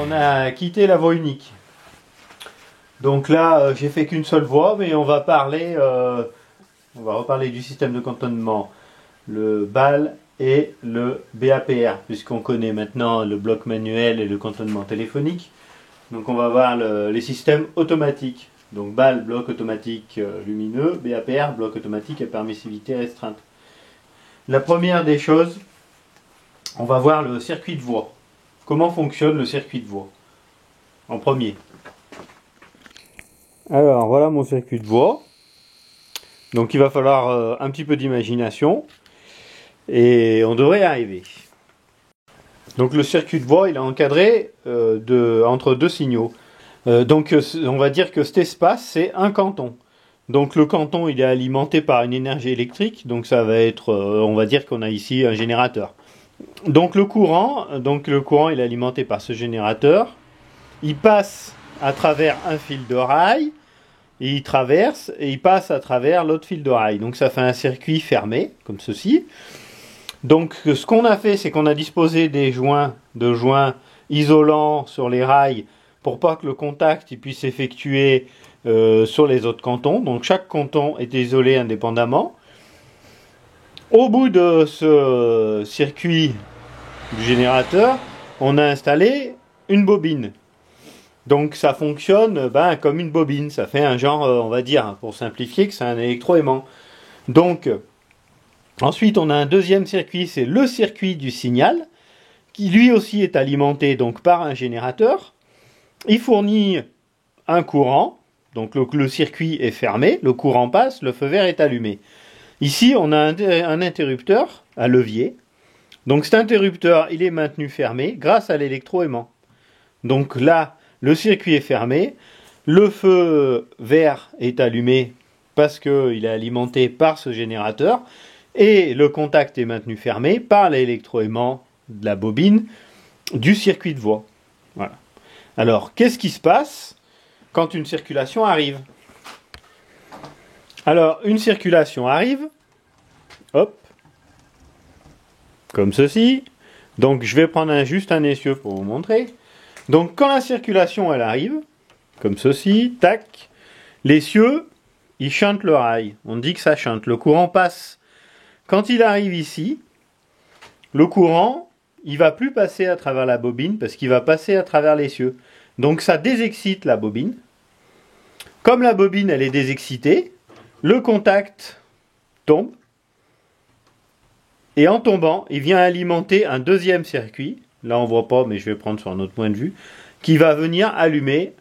on a quitté la voie unique. Donc là, j'ai fait qu'une seule voie, mais on va reparler du système de cantonnement, le BAL et le BAPR, puisqu'on connaît maintenant le bloc manuel et le cantonnement téléphonique. Donc on va voir les systèmes automatiques. Donc BAL, bloc automatique lumineux, BAPR, bloc automatique à permissivité restreinte. La première des choses, on va voir le circuit de voie. Comment fonctionne le circuit de voie en premier? Alors voilà mon circuit de voie. Donc il va falloir un petit peu d'imagination et on devrait y arriver. Donc le circuit de voie il est encadré entre deux signaux. Donc on va dire que cet espace c'est un canton. Donc le canton il est alimenté par une énergie électrique, donc ça va être, on va dire qu'on a ici un générateur. Donc le courant il est alimenté par ce générateur. Il passe à travers un fil de rail, et il traverse et il passe à travers l'autre fil de rail. Donc ça fait un circuit fermé, comme ceci. Donc ce qu'on a fait, c'est qu'on a disposé des joints isolants sur les rails pour pas que le contact il puisse s'effectuer sur les autres cantons. Donc chaque canton est isolé indépendamment. Au bout de ce circuit du générateur, on a installé une bobine. Donc ça fonctionne comme une bobine, ça fait un genre, on va dire, pour simplifier, que c'est un électroaimant. Donc, ensuite on a un deuxième circuit, c'est le circuit du signal, qui lui aussi est alimenté donc, par un générateur. Il fournit un courant, donc le circuit est fermé, le courant passe, le feu vert est allumé. Ici on a un interrupteur à levier, donc cet interrupteur il est maintenu fermé grâce à l'électroaimant. Donc là, le circuit est fermé, le feu vert est allumé parce qu'il est alimenté par ce générateur et le contact est maintenu fermé par l'électroaimant de la bobine du circuit de voie. Voilà. Alors, qu'est-ce qui se passe quand une circulation arrive? Alors, une circulation arrive, hop, comme ceci. Donc, je vais prendre juste un essieu pour vous montrer. Donc quand la circulation elle arrive, comme ceci, tac, l'essieu, il chante le rail. On dit que ça chante, le courant passe. Quand il arrive ici, le courant, il va plus passer à travers la bobine parce qu'il va passer à travers l'essieu. Donc ça désexcite la bobine. Comme la bobine elle est désexcitée, le contact tombe. Et en tombant, il vient alimenter un deuxième circuit. Là on ne voit pas, mais je vais prendre sur un autre point de vue, qui va venir allumer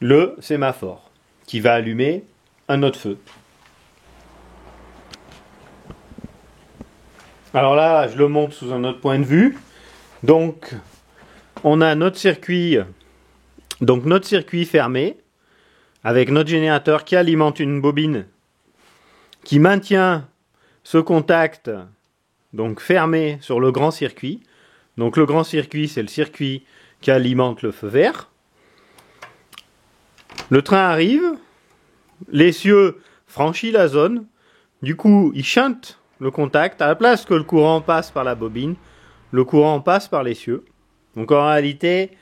le sémaphore, qui va allumer un autre feu. Alors là, je le montre sous un autre point de vue. Donc, on a notre circuit fermé, avec notre générateur qui alimente une bobine, qui maintient ce contact donc fermé sur le grand circuit. Donc le grand circuit, c'est le circuit qui alimente le feu vert. Le train arrive, l'essieu franchit la zone, du coup il chante le contact, à la place que le courant passe par la bobine, le courant passe par l'essieu. Donc en réalité,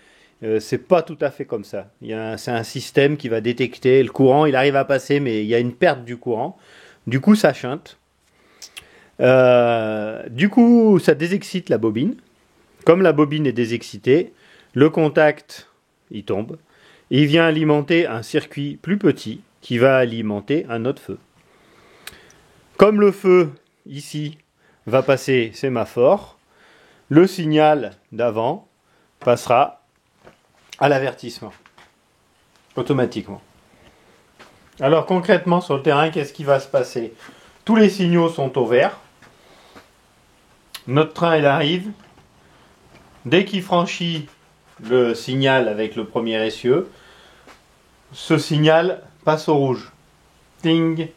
c'est pas tout à fait comme ça. C'est un système qui va détecter le courant, il arrive à passer, mais il y a une perte du courant. Du coup ça chante. Du coup ça désexcite la bobine. Comme la bobine est désexcitée, le contact, il tombe. Et il vient alimenter un circuit plus petit qui va alimenter un autre feu. Comme le feu, ici, va passer sémaphore, le signal d'avant passera à l'avertissement, automatiquement. Alors concrètement, sur le terrain, qu'est-ce qui va se passer? Tous les signaux sont au vert. Notre train, il arrive. Dès qu'il franchit le signal avec le premier essieu, ce signal passe au rouge. Ting.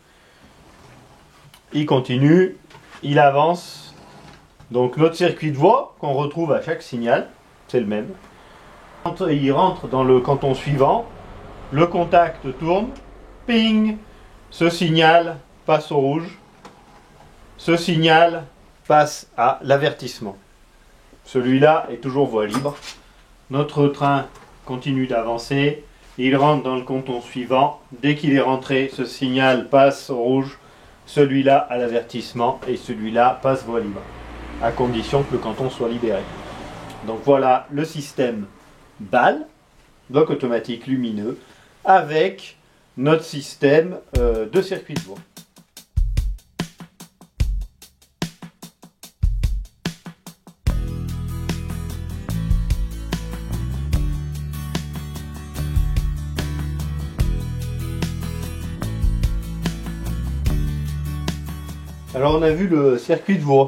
Il continue, il avance. Donc notre circuit de voie qu'on retrouve à chaque signal, c'est le même. Quand il rentre dans le canton suivant, le contact tourne, ping, ce signal passe au rouge. Ce signal passe à l'avertissement. Celui-là est toujours voie libre. notre train continue d'avancer, il rentre dans le canton suivant. Dès qu'il est rentré, ce signal passe au rouge, celui-là à l'avertissement et celui-là passe voie libre, à condition que le canton soit libéré. Donc voilà le système BAL, bloc automatique lumineux, avec notre système de circuit de voie. Alors on a vu le circuit de voie.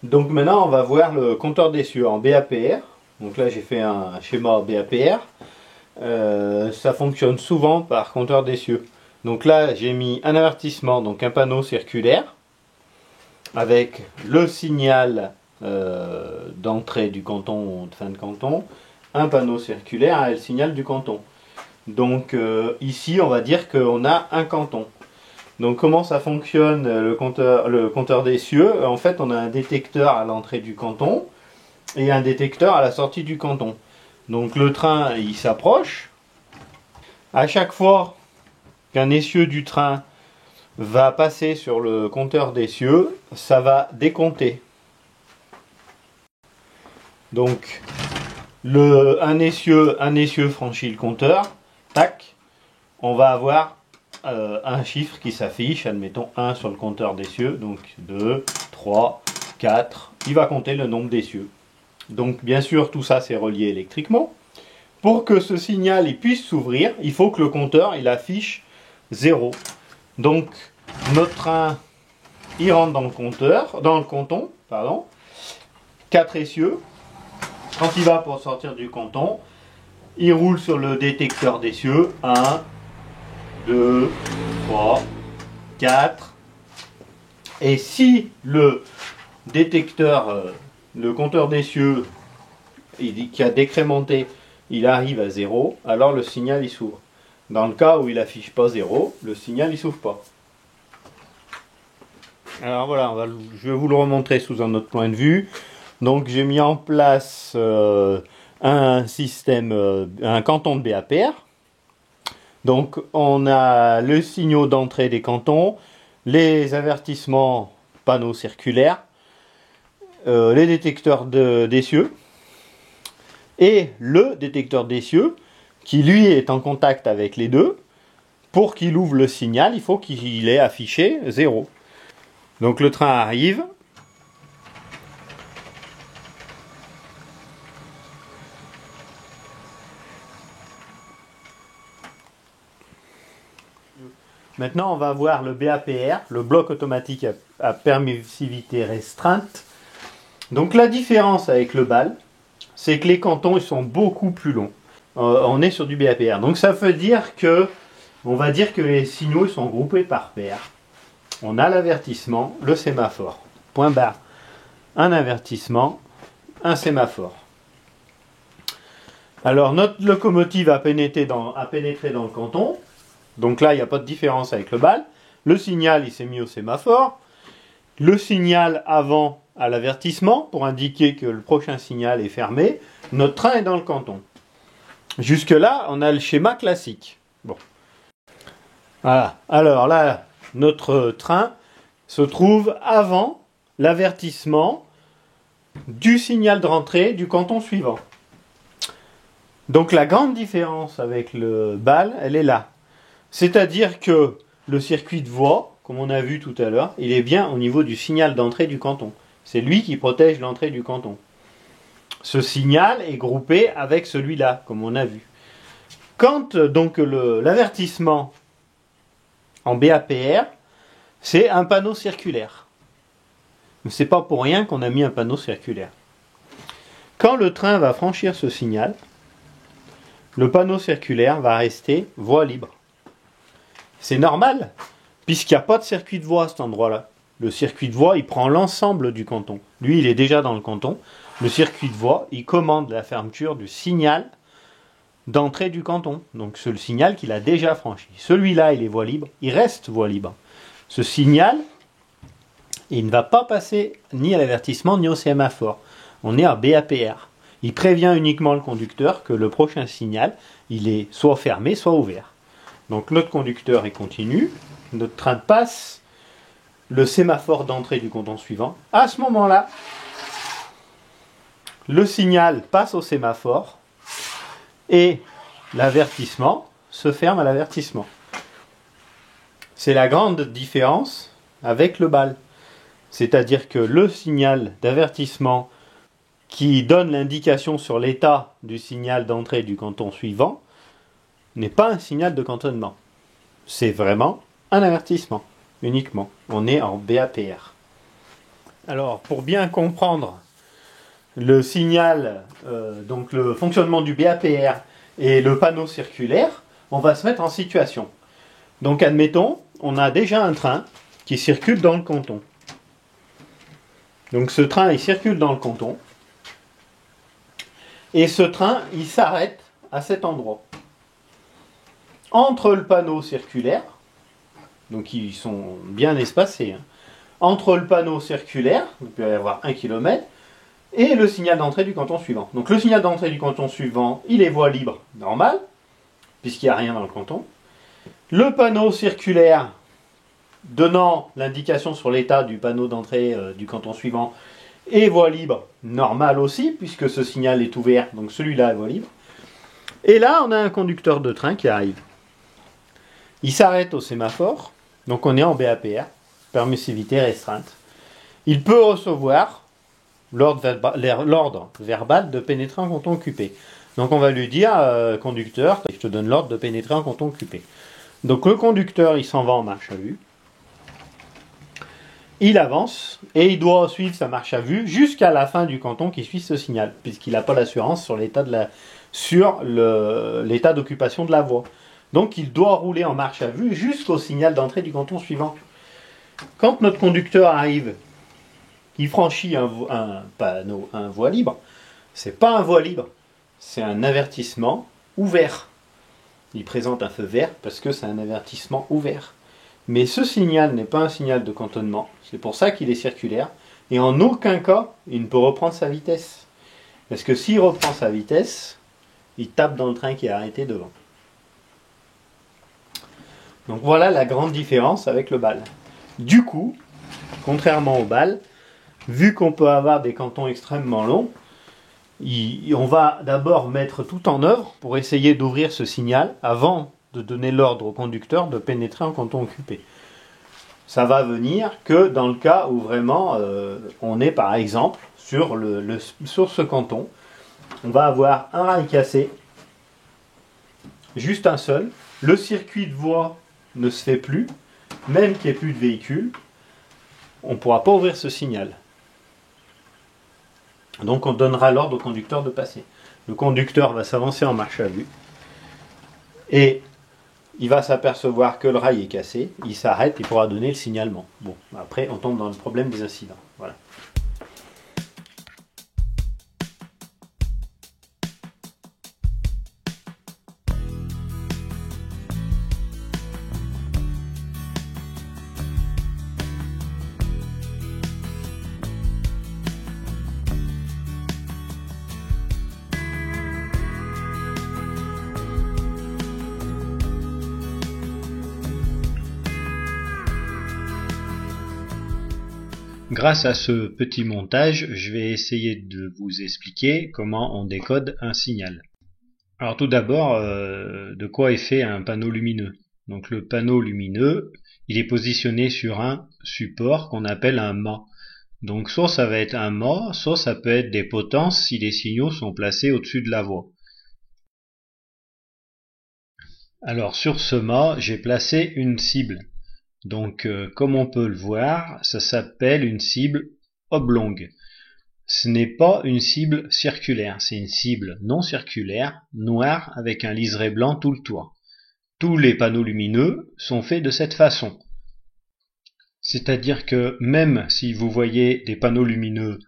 Donc maintenant on va voir le compteur d'essieu en BAPR. Donc là j'ai fait un schéma BAPR. Ça fonctionne souvent par compteur d'essieu. Donc là j'ai mis un avertissement, donc un panneau circulaire avec le signal d'entrée du canton ou de fin de canton, un panneau circulaire et le signal du canton. Donc ici on va dire qu'on a un canton. Donc comment ça fonctionne le compteur d'essieu? En fait on a un détecteur à l'entrée du canton et un détecteur à la sortie du canton. Donc le train il s'approche. À chaque fois qu'un essieu du train va passer sur le compteur d'essieu, ça va décompter. Donc un essieu franchit le compteur, tac, on va avoir un chiffre qui s'affiche, admettons 1 sur le compteur d'essieux, donc 2, 3, 4, il va compter le nombre d'essieux. Donc bien sûr tout ça c'est relié électriquement. Pour que ce signal il puisse s'ouvrir, il faut que le compteur il affiche 0. Donc notre train il rentre dans le canton, 4 essieux. Quand il va pour sortir du canton, il roule sur le détecteur d'essieux, 1, 2, 3, 4. Et si le détecteur, le compteur d'essieu qui a décrémenté, il arrive à 0, alors le signal il s'ouvre. Dans le cas où il affiche pas 0, le signal il s'ouvre pas. Alors voilà, je vais vous le remontrer sous un autre point de vue. Donc j'ai mis en place un système, un canton de BAPR. Donc on a le signal d'entrée des cantons, les avertissements panneaux circulaires, les détecteurs d'essieux et le détecteur d'essieux qui lui est en contact avec les deux. Pour qu'il ouvre le signal, il faut qu'il ait affiché 0. Donc le train arrive. Maintenant, on va voir le BAPR, le bloc automatique à permissivité restreinte. Donc la différence avec le BAL, c'est que les cantons ils sont beaucoup plus longs. On est sur du BAPR. Donc ça veut dire que, on va dire que les signaux sont groupés par paire. On a l'avertissement, le sémaphore. Point barre. Un avertissement, un sémaphore. Alors notre locomotive a pénétré dans le canton. Donc là, il n'y a pas de différence avec le BAL. Le signal, il s'est mis au sémaphore. Le signal avant à l'avertissement pour indiquer que le prochain signal est fermé. Notre train est dans le canton. Jusque-là, on a le schéma classique. Bon. Voilà. Alors là, notre train se trouve avant l'avertissement du signal de rentrée du canton suivant. Donc la grande différence avec le BAL, elle est là. C'est-à-dire que le circuit de voie, comme on a vu tout à l'heure, il est bien au niveau du signal d'entrée du canton. C'est lui qui protège l'entrée du canton. Ce signal est groupé avec celui-là, comme on a vu. Quand donc l'avertissement en BAPR, c'est un panneau circulaire. C'est pas pour rien qu'on a mis un panneau circulaire. Quand le train va franchir ce signal, le panneau circulaire va rester voie libre. C'est normal, puisqu'il n'y a pas de circuit de voie à cet endroit-là. Le circuit de voie, il prend l'ensemble du canton. Lui, il est déjà dans le canton. Le circuit de voie, il commande la fermeture du signal d'entrée du canton. Donc c'est le signal qu'il a déjà franchi. Celui-là, il est voie libre, il reste voie libre. Ce signal, il ne va pas passer ni à l'avertissement ni au sémaphore. On est à BAPR. Il prévient uniquement le conducteur que le prochain signal, il est soit fermé, soit ouvert. Donc notre conducteur est continu, notre train passe le sémaphore d'entrée du canton suivant. À ce moment-là, le signal passe au sémaphore et l'avertissement se ferme à l'avertissement. C'est la grande différence avec le BAL. C'est-à-dire que le signal d'avertissement qui donne l'indication sur l'état du signal d'entrée du canton suivant n'est pas un signal de cantonnement. C'est vraiment un avertissement, uniquement. On est en BAPR. Alors, pour bien comprendre le signal, donc le fonctionnement du BAPR et le panneau circulaire, on va se mettre en situation. Donc, admettons, on a déjà un train qui circule dans le canton. Donc, ce train, il circule dans le canton. Et ce train, il s'arrête à cet endroit. Entre le panneau circulaire, donc ils sont bien espacés, hein, entre le panneau circulaire, il peut y avoir 1 km, et le signal d'entrée du canton suivant. Donc le signal d'entrée du canton suivant, il est voie libre normale, puisqu'il n'y a rien dans le canton. Le panneau circulaire donnant l'indication sur l'état du panneau d'entrée du canton suivant est voie libre normale aussi, puisque ce signal est ouvert, donc celui-là est voie libre. Et là, on a un conducteur de train qui arrive. Il s'arrête au sémaphore, donc on est en BAPR, permissivité restreinte. Il peut recevoir l'ordre verbal de pénétrer en canton occupé. Donc on va lui dire, conducteur, je te donne l'ordre de pénétrer en canton occupé. Donc le conducteur, il s'en va en marche à vue. Il avance et il doit suivre sa marche à vue jusqu'à la fin du canton qui suit ce signal, puisqu'il n'a pas l'assurance sur l'état d'occupation de la voie. Donc il doit rouler en marche à vue jusqu'au signal d'entrée du canton suivant. Quand notre conducteur arrive, il franchit un voie libre, c'est pas un voie libre, c'est un avertissement ouvert. Il présente un feu vert parce que c'est un avertissement ouvert. Mais ce signal n'est pas un signal de cantonnement, c'est pour ça qu'il est circulaire, et en aucun cas il ne peut reprendre sa vitesse. Parce que s'il reprend sa vitesse, il tape dans le train qui est arrêté devant. Donc voilà la grande différence avec le BAL. Du coup, contrairement au BAL, vu qu'on peut avoir des cantons extrêmement longs, on va d'abord mettre tout en œuvre pour essayer d'ouvrir ce signal avant de donner l'ordre au conducteur de pénétrer en canton occupé. Ça va venir que dans le cas où vraiment on est par exemple sur ce canton, on va avoir un rail cassé, juste un seul, le circuit de voie ne se fait plus, même qu'il n'y ait plus de véhicule, on ne pourra pas ouvrir ce signal. Donc on donnera l'ordre au conducteur de passer. Le conducteur va s'avancer en marche à vue et il va s'apercevoir que le rail est cassé, il s'arrête, il pourra donner le signalement. Bon, après on tombe dans le problème des incidents. Voilà. Grâce à ce petit montage, je vais essayer de vous expliquer comment on décode un signal. Alors tout d'abord, de quoi est fait un panneau lumineux? Donc le panneau lumineux, il est positionné sur un support qu'on appelle un mât. Donc soit ça va être un mât, soit ça peut être des potences si les signaux sont placés au-dessus de la voie. Alors sur ce mât, j'ai placé une cible. Donc, comme on peut le voir, ça s'appelle une cible oblongue. Ce n'est pas une cible circulaire, c'est une cible non circulaire, noire, avec un liseré blanc tout le tour. Tous les panneaux lumineux sont faits de cette façon. C'est-à-dire que même si vous voyez des panneaux lumineux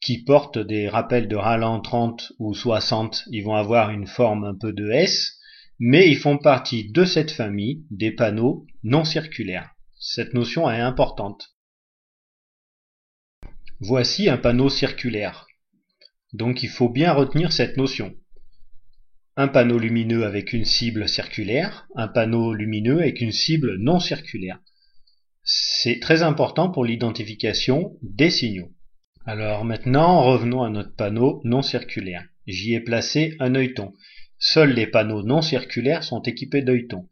qui portent des rappels de ralent 30 ou 60, ils vont avoir une forme un peu de S, mais ils font partie de cette famille des panneaux non circulaires. Cette notion est importante. Voici un panneau circulaire. Donc il faut bien retenir cette notion. Un panneau lumineux avec une cible circulaire, un panneau lumineux avec une cible non circulaire. C'est très important pour l'identification des signaux. Alors maintenant, revenons à notre panneau non circulaire. J'y ai placé un œilleton. Seuls les panneaux non circulaires sont équipés d'œilletons.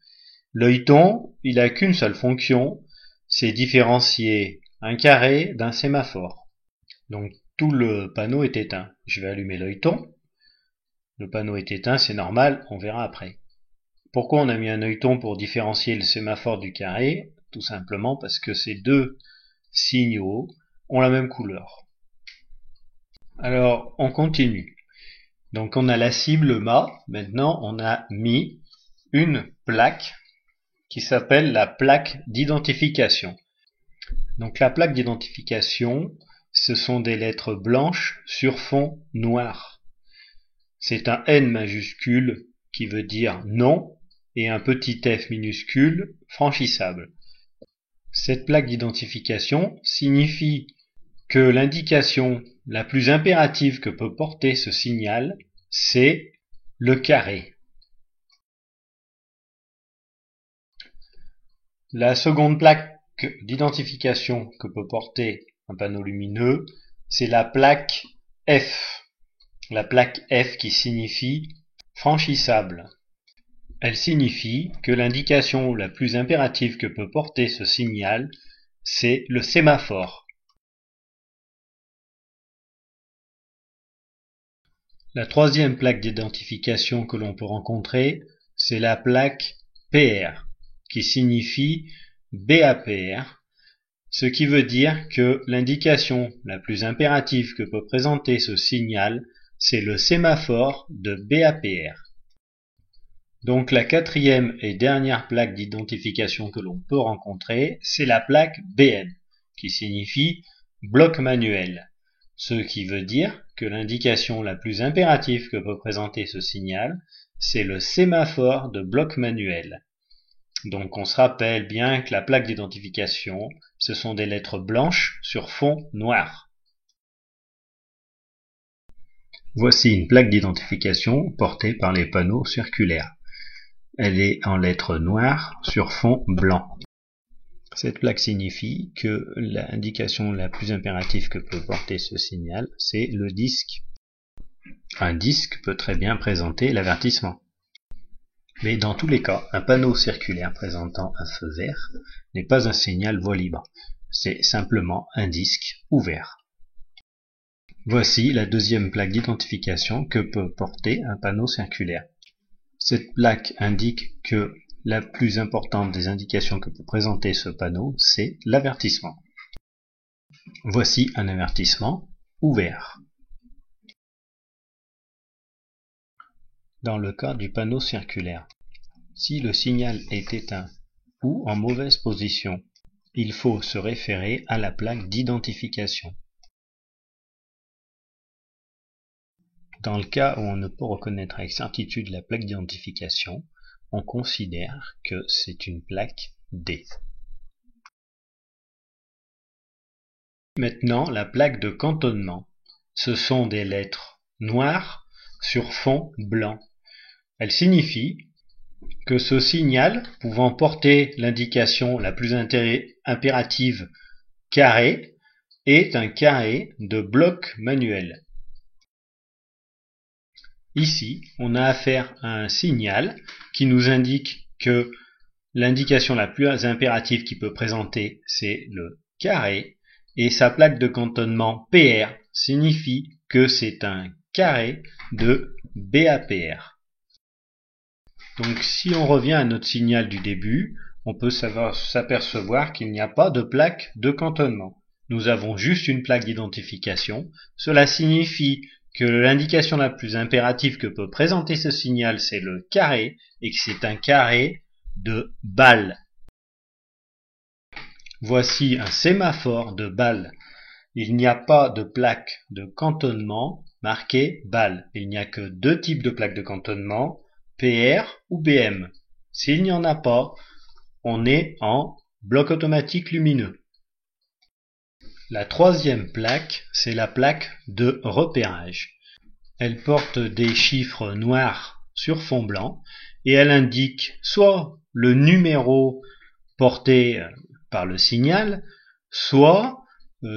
L'œilleton, il n'a qu'une seule fonction, c'est différencier un carré d'un sémaphore. Donc tout le panneau est éteint. Je vais allumer l'œilleton. Le panneau est éteint, c'est normal, on verra après. Pourquoi on a mis un œilleton pour différencier le sémaphore du carré? Tout simplement parce que ces deux signaux ont la même couleur. Alors, on continue. Donc on a la cible mât. Maintenant, on a mis une plaque qui s'appelle la plaque d'identification. Donc la plaque d'identification, ce sont des lettres blanches sur fond noir. C'est un N majuscule qui veut dire non et un petit f minuscule franchissable. Cette plaque d'identification signifie que l'indication la plus impérative que peut porter ce signal, c'est le carré. La seconde plaque d'identification que peut porter un panneau lumineux, c'est la plaque F. La plaque F qui signifie franchissable. Elle signifie que l'indication la plus impérative que peut porter ce signal, c'est le sémaphore. La troisième plaque d'identification que l'on peut rencontrer, c'est la plaque PR, qui signifie BAPR, ce qui veut dire que l'indication la plus impérative que peut présenter ce signal, c'est le sémaphore de BAPR. Donc la quatrième et dernière plaque d'identification que l'on peut rencontrer, c'est la plaque BM, qui signifie bloc manuel, ce qui veut dire que l'indication la plus impérative que peut présenter ce signal, c'est le sémaphore de bloc manuel. Donc on se rappelle bien que la plaque d'identification, ce sont des lettres blanches sur fond noir. Voici une plaque d'identification portée par les panneaux circulaires. Elle est en lettres noires sur fond blanc. Cette plaque signifie que l'indication la plus impérative que peut porter ce signal, c'est le disque. Un disque peut très bien présenter l'avertissement. Mais dans tous les cas, un panneau circulaire présentant un feu vert n'est pas un signal voie libre. C'est simplement un disque ouvert. Voici la deuxième plaque d'identification que peut porter un panneau circulaire. Cette plaque indique que la plus importante des indications que peut présenter ce panneau, c'est l'avertissement. Voici un avertissement ouvert. Dans le cas du panneau circulaire, si le signal est éteint ou en mauvaise position, il faut se référer à la plaque d'identification. Dans le cas où on ne peut reconnaître avec certitude la plaque d'identification, on considère que c'est une plaque D. Maintenant, la plaque de cantonnement. Ce sont des lettres noires sur fond blanc. Elle signifie que ce signal, pouvant porter l'indication la plus impérative carré, est un carré de bloc manuel. Ici, on a affaire à un signal qui nous indique que l'indication la plus impérative qu'il peut présenter, c'est le carré, et sa plaque de cantonnement PR signifie que c'est un carré de BAPR. Donc si on revient à notre signal du début, on peut s'apercevoir qu'il n'y a pas de plaque de cantonnement. Nous avons juste une plaque d'identification. Cela signifie que l'indication la plus impérative que peut présenter ce signal, c'est le carré, et que c'est un carré de BAL. Voici un sémaphore de BAL. Il n'y a pas de plaque de cantonnement marquée BAL. Il n'y a que deux types de plaques de cantonnement, PR ou BM. S'il n'y en a pas, on est en bloc automatique lumineux. La troisième plaque, c'est la plaque de repérage. Elle porte des chiffres noirs sur fond blanc et elle indique soit le numéro porté par le signal, soit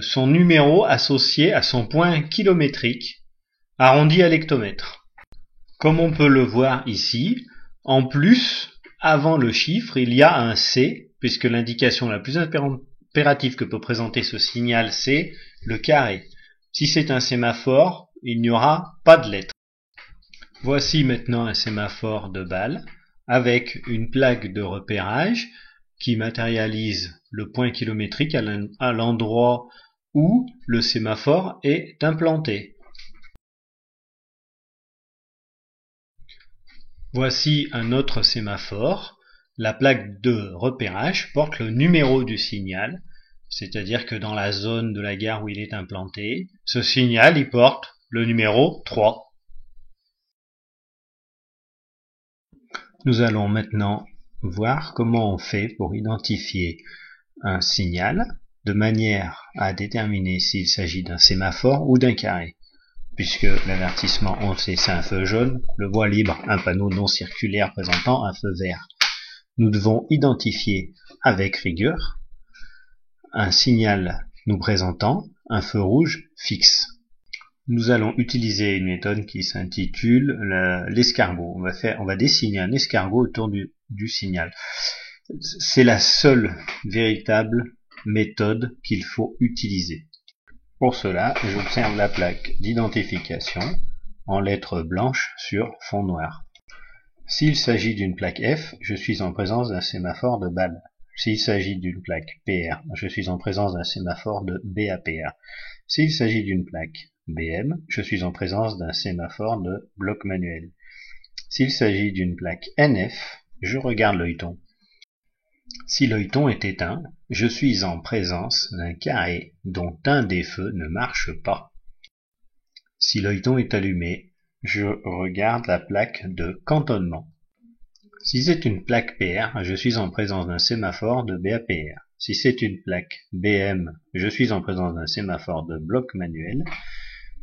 son numéro associé à son point kilométrique, arrondi à l'hectomètre. Comme on peut le voir ici, en plus, avant le chiffre, il y a un C, puisque l'indication la plus impérative que peut présenter ce signal, c'est le carré. Si c'est un sémaphore, il n'y aura pas de lettre. Voici maintenant un sémaphore de Bâle, avec une plaque de repérage qui matérialise le point kilométrique à l'endroit où le sémaphore est implanté. Voici un autre sémaphore. La plaque de repérage porte le numéro du signal, c'est-à-dire que dans la zone de la gare où il est implanté, ce signal il porte le numéro 3. Nous allons maintenant voir comment on fait pour identifier un signal de manière à déterminer s'il s'agit d'un sémaphore ou d'un carré. Puisque l'avertissement, on sait, c'est un feu jaune, le voie libre, un panneau non circulaire présentant un feu vert. Nous devons identifier avec rigueur un signal nous présentant un feu rouge fixe. Nous allons utiliser une méthode qui s'intitule l'escargot. On va dessiner un escargot autour du signal. C'est la seule véritable méthode qu'il faut utiliser. Pour cela, j'observe la plaque d'identification en lettres blanches sur fond noir. S'il s'agit d'une plaque F, je suis en présence d'un sémaphore de Bâle. S'il s'agit d'une plaque PR, je suis en présence d'un sémaphore de BAPR. S'il s'agit d'une plaque BM, je suis en présence d'un sémaphore de bloc manuel. S'il s'agit d'une plaque NF, je regarde l'œilleton. Si l'œilleton est éteint, je suis en présence d'un carré dont un des feux ne marche pas. Si l'œilleton est allumé, je regarde la plaque de cantonnement. Si c'est une plaque PR, je suis en présence d'un sémaphore de BAPR. Si c'est une plaque BM, je suis en présence d'un sémaphore de bloc manuel.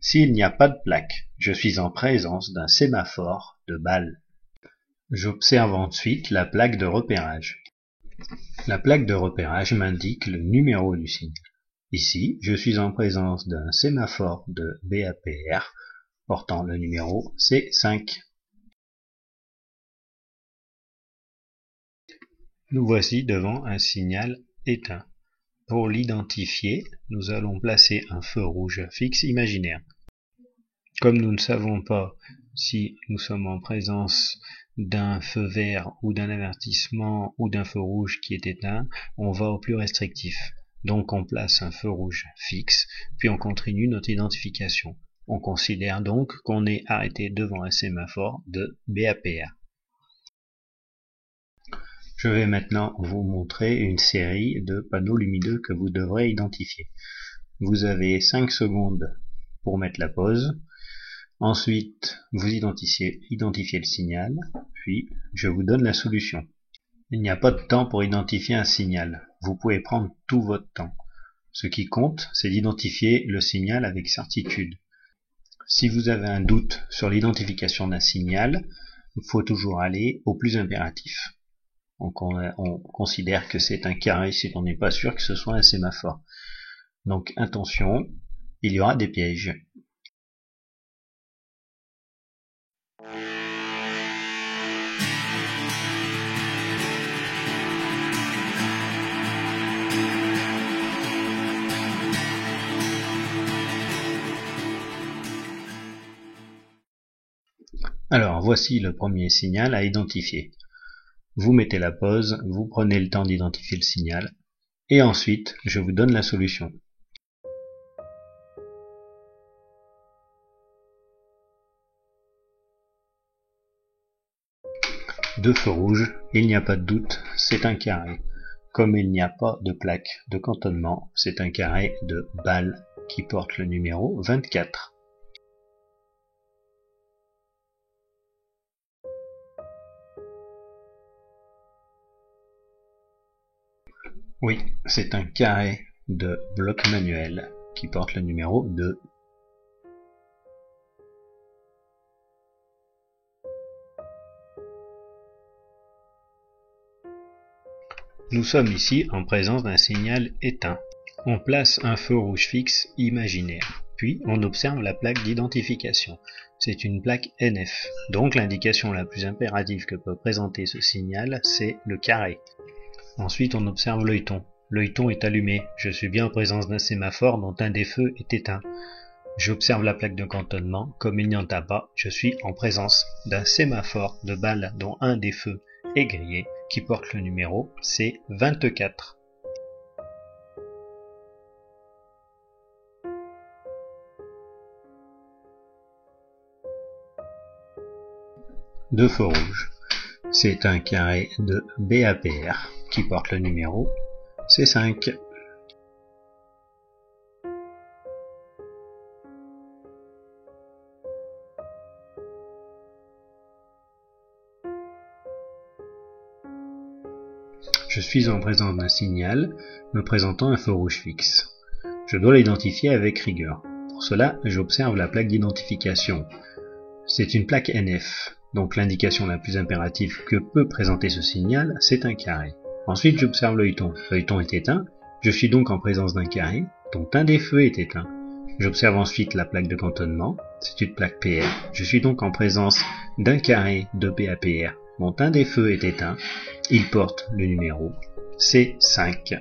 S'il n'y a pas de plaque, je suis en présence d'un sémaphore de Bâle. J'observe ensuite la plaque de repérage. La plaque de repérage m'indique le numéro du signal. Ici, je suis en présence d'un sémaphore de BAPR portant le numéro C5. Nous voici devant un signal éteint. Pour l'identifier, nous allons placer un feu rouge fixe imaginaire. Comme nous ne savons pas si nous sommes en présence d'un feu vert ou d'un avertissement ou d'un feu rouge qui est éteint, on va au plus restrictif. Donc on place un feu rouge fixe, puis on continue notre identification. On considère donc qu'on est arrêté devant un sémaphore de BAPR. Je vais maintenant vous montrer une série de panneaux lumineux que vous devrez identifier. Vous avez 5 secondes pour mettre la pause. Ensuite, vous identifiez le signal, puis je vous donne la solution. Il n'y a pas de temps pour identifier un signal. Vous pouvez prendre tout votre temps. Ce qui compte, c'est d'identifier le signal avec certitude. Si vous avez un doute sur l'identification d'un signal, il faut toujours aller au plus impératif. Donc on considère que c'est un carré si on n'est pas sûr que ce soit un sémaphore. Donc attention, il y aura des pièges. Alors voici le premier signal à identifier. Vous mettez la pause, vous prenez le temps d'identifier le signal, et ensuite je vous donne la solution. Deux feux rouges, il n'y a pas de doute, c'est un carré. Comme il n'y a pas de plaque de cantonnement, c'est un carré de Bâle qui porte le numéro 24. Oui, c'est un carré de bloc manuel qui porte le numéro 2. Nous sommes ici en présence d'un signal éteint. On place un feu rouge fixe imaginaire, puis on observe la plaque d'identification. C'est une plaque NF, donc l'indication la plus impérative que peut présenter ce signal, c'est le carré. Ensuite on observe l'œilleton. L'œilleton est allumé, je suis bien en présence d'un sémaphore dont un des feux est éteint. J'observe la plaque de cantonnement, comme il n'y en a pas, je suis en présence d'un sémaphore de balle dont un des feux est grillé, qui porte le numéro C24. Deux feux rouges. C'est un carré de BAPR qui porte le numéro C5. Je suis en présence d'un signal me présentant un feu rouge fixe. Je dois l'identifier avec rigueur. Pour cela, j'observe la plaque d'identification. C'est une plaque NF, donc l'indication la plus impérative que peut présenter ce signal, c'est un carré. Ensuite, j'observe l'œilleton. L'œilleton est éteint, je suis donc en présence d'un carré, dont un des feux est éteint. J'observe ensuite la plaque de cantonnement, c'est une plaque PR. Je suis donc en présence d'un carré de BAPR, dont un des feux est éteint. Il porte le numéro C5.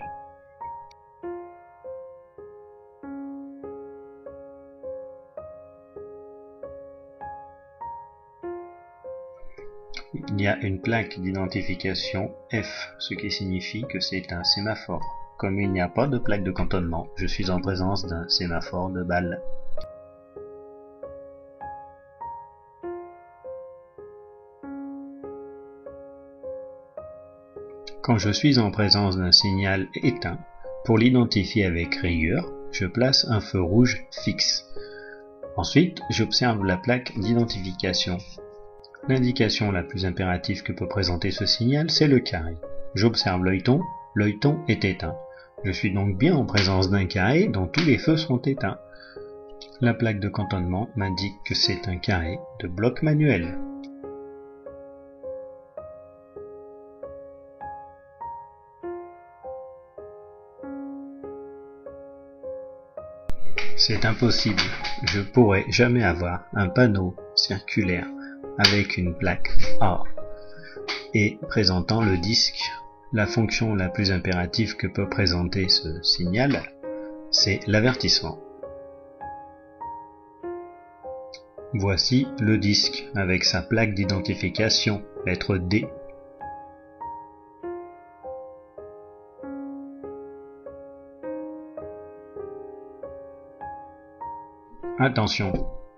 Il y a une plaque d'identification F, ce qui signifie que c'est un sémaphore. Comme il n'y a pas de plaque de cantonnement, je suis en présence d'un sémaphore de balle. Quand je suis en présence d'un signal éteint, pour l'identifier avec rigueur, je place un feu rouge fixe. Ensuite, j'observe la plaque d'identification. L'indication la plus impérative que peut présenter ce signal, c'est le carré. J'observe l'œilleton, l'œilleton est éteint. Je suis donc bien en présence d'un carré dont tous les feux sont éteints. La plaque de cantonnement m'indique que c'est un carré de bloc manuel. C'est impossible, je pourrais jamais avoir un panneau circulaire avec une plaque A et présentant le disque. La fonction la plus impérative que peut présenter ce signal, c'est l'avertissement. Voici le disque avec sa plaque d'identification, lettre D. Attention,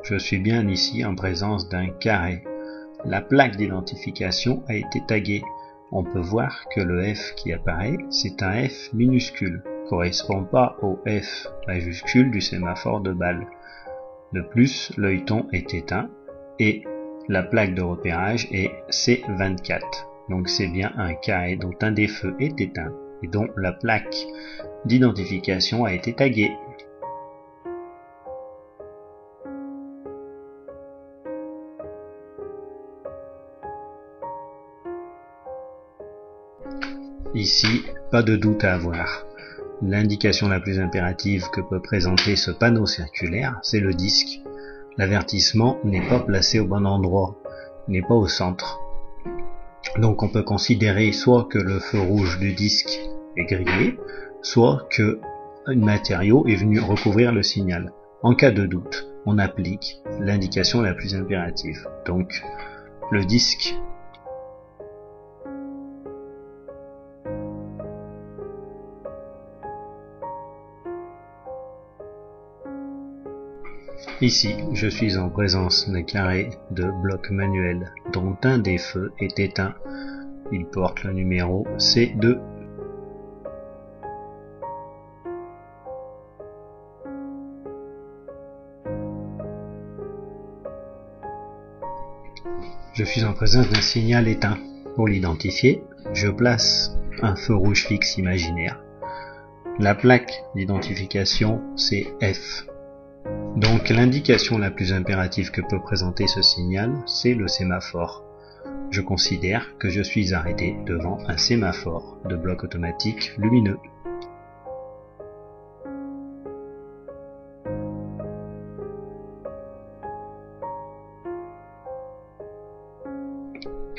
je suis bien ici en présence d'un carré. La plaque d'identification a été taguée. On peut voir que le F qui apparaît, c'est un F minuscule, correspond pas au F majuscule du sémaphore de balle. De plus, l'œilleton est éteint et la plaque de repérage est C24. Donc c'est bien un carré dont un des feux est éteint et dont la plaque d'identification a été taguée. Ici, pas de doute à avoir. L'indication la plus impérative que peut présenter ce panneau circulaire, c'est le disque. L'avertissement n'est pas placé au bon endroit, n'est pas au centre. Donc on peut considérer soit que le feu rouge du disque est grillé, soit que un matériau est venu recouvrir le signal. En cas de doute, on applique l'indication la plus impérative. Donc le disque Ici, je suis en présence d'un carré de bloc manuel dont un des feux est éteint. Il porte le numéro C2. Je suis en présence d'un signal éteint. Pour l'identifier, je place un feu rouge fixe imaginaire. La plaque d'identification, c'est F. Donc l'indication la plus impérative que peut présenter ce signal, c'est le sémaphore. je considère que je suis arrêté devant un sémaphore de bloc automatique lumineux.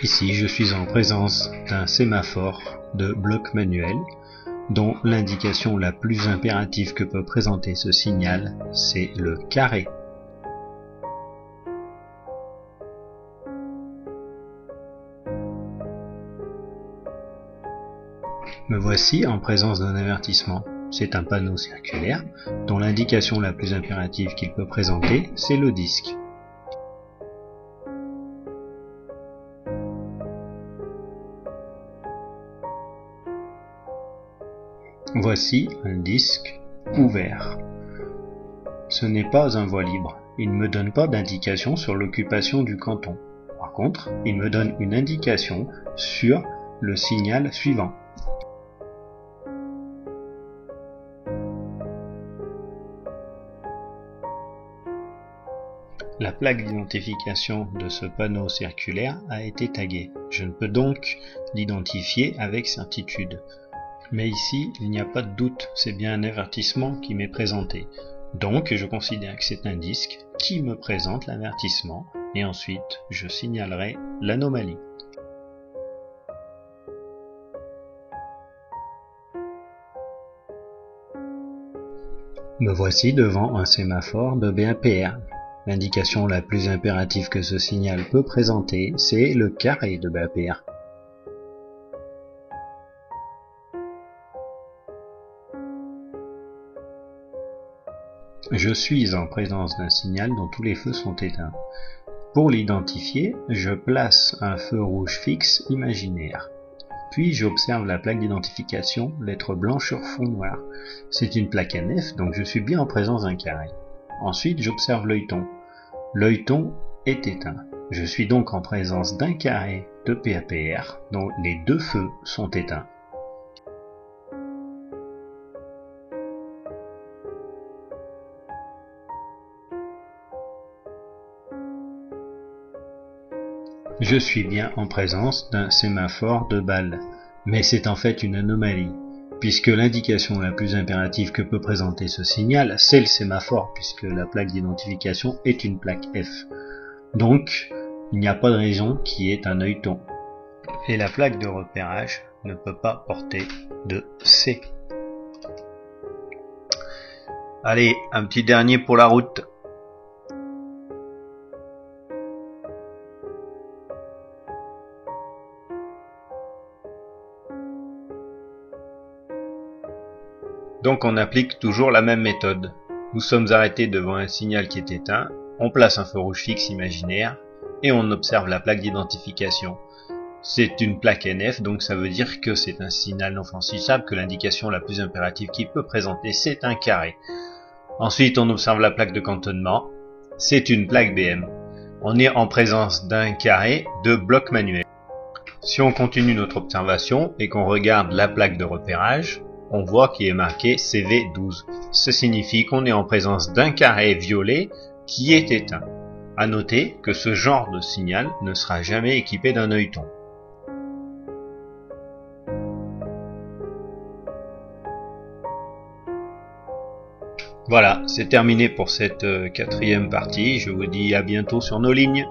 Ici, je suis en présence d'un sémaphore de bloc manuel dont l'indication la plus impérative que peut présenter ce signal, c'est le carré. Me voici en présence d'un avertissement. C'est un panneau circulaire dont l'indication la plus impérative qu'il peut présenter, c'est le disque. Voici un disque ouvert. Ce n'est pas un voie libre. Il ne me donne pas d'indication sur l'occupation du canton. Par contre, il me donne une indication sur le signal suivant. La plaque d'identification de ce panneau circulaire a été taguée. Je ne peux donc l'identifier avec certitude. Mais ici, il n'y a pas de doute, c'est bien un avertissement qui m'est présenté. Donc, je considère que c'est un disque qui me présente l'avertissement, et ensuite, je signalerai l'anomalie. Me voici devant un sémaphore de BAPR. L'indication la plus impérative que ce signal peut présenter, c'est le carré de BAPR. Je suis en présence d'un signal dont tous les feux sont éteints. Pour l'identifier, je place un feu rouge fixe imaginaire. Puis j'observe la plaque d'identification, lettre blanche sur fond noir. C'est une plaque NF, donc je suis bien en présence d'un carré. Ensuite, j'observe l'œilleton. L'œilleton est éteint. Je suis donc en présence d'un carré de PAPR dont les deux feux sont éteints. Je suis bien en présence d'un sémaphore de balle, mais c'est en fait une anomalie, puisque l'indication la plus impérative que peut présenter ce signal, c'est le sémaphore, puisque la plaque d'identification est une plaque F. Donc, il n'y a pas de raison qu'il y ait un œilleton. Et la plaque de repérage ne peut pas porter de C. Allez, un petit dernier pour la route. Donc on applique toujours la même méthode. Nous sommes arrêtés devant un signal qui est éteint, on place un feu rouge fixe imaginaire et on observe la plaque d'identification. C'est une plaque NF, donc ça veut dire que c'est un signal non franchissable, que l'indication la plus impérative qu'il peut présenter, c'est un carré. Ensuite, on observe la plaque de cantonnement, c'est une plaque BM. On est en présence d'un carré de bloc manuel. Si on continue notre observation et qu'on regarde la plaque de repérage, on voit qu'il est marqué CV12. Ce signifie qu'on est en présence d'un carré violet qui est éteint. À noter que ce genre de signal ne sera jamais équipé d'un œilleton. Voilà, c'est terminé pour cette quatrième partie. Je vous dis à bientôt sur nos lignes.